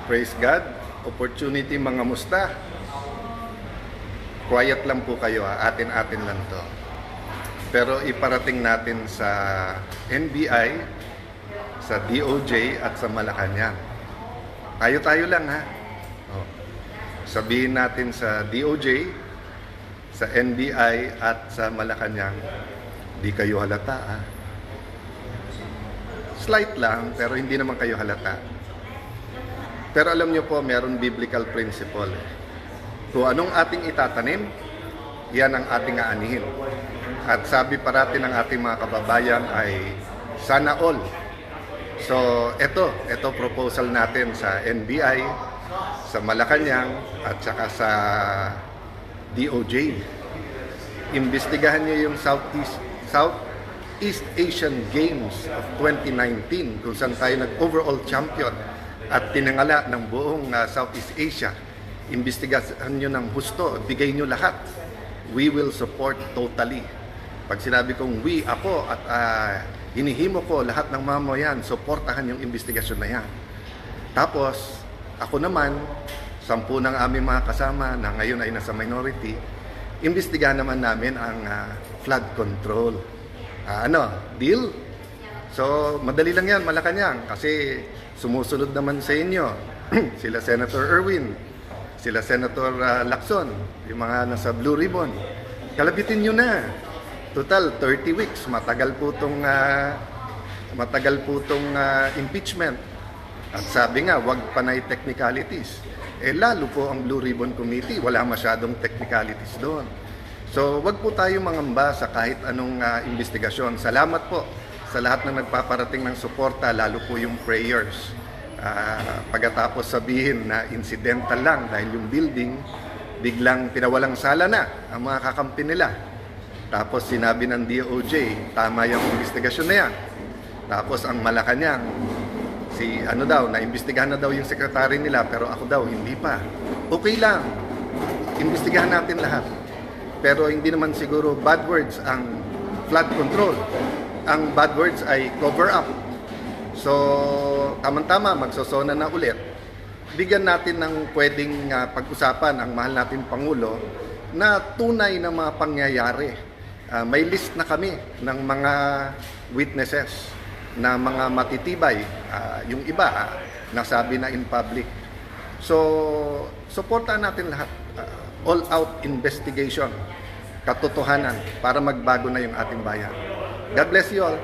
Praise God. Opportunity mga musta. Quiet lang po kayo ha. Atin-atin lang to. Pero iparating natin sa NBI, sa DOJ at sa Malacanang. Tayo-tayo lang ha. Sabihin natin sa DOJ, sa NBI at sa Malacanang, di kayo halata ha. Slight lang, pero hindi naman kayo halata. Pero alam nyo po, meron biblical principle. Kung anong ating itatanim, yan ang ating aanihin. At sabi parati ng ating mga kababayan ay sana all. So, ito proposal natin sa NBI, sa Malacanang, at saka sa DOJ. Imbestigahan nyo yung Southeast Asian Games of 2019 kung saan tayo nag-overall champion at tinangala ng buong Southeast Asia. Imbestigahan nyo ng husto, bigay nyo lahat. We will support totally. Pag sinabi kong we, ako, at hinihimo ko lahat ng mamayan, supportahan yung investigasyon na yan. Tapos, ako naman, 10 ng aming mga kasama na ngayon ay nasa minority, imbestigahan naman namin ang flood control. Deal? So, madali lang yan, Malacanang, kasi sumusunod naman sa inyo sila Senator Erwin, sila Senator Lacson, yung mga nasa Blue Ribbon. Kalabitin nyo na. Total, 30 weeks. Matagal po itong impeachment. At sabi nga, wag panay technicalities. Lalo po ang Blue Ribbon Committee, wala masyadong technicalities doon. So, wag po tayo mangamba sa kahit anong investigasyon. Salamat po sa lahat na nagpaparating ng suporta, lalo po yung prayers. Pagkatapos sabihin na incidental lang dahil yung building, biglang pinawalang sala na ang mga kakampi nila. Tapos sinabi ng DOJ, tama yung investigasyon na yan. Tapos ang Malacanang, naimbestigahan na daw yung sekretary nila, pero ako daw, hindi pa. Okay lang, imbestigahan natin lahat. Pero hindi naman siguro bad words ang flood control. Ang bad words ay cover up. So, tamang-tama, magsosona na ulit. Bigyan natin ng pwedeng pag-usapan ang mahal natin Pangulo na tunay na mga pangyayari. May list na kami ng mga witnesses na mga matitibay. Yung iba, nasabi na in public. So, supportan natin lahat. All-out investigation, katotohanan, para magbago na yung ating bayan. God bless you all.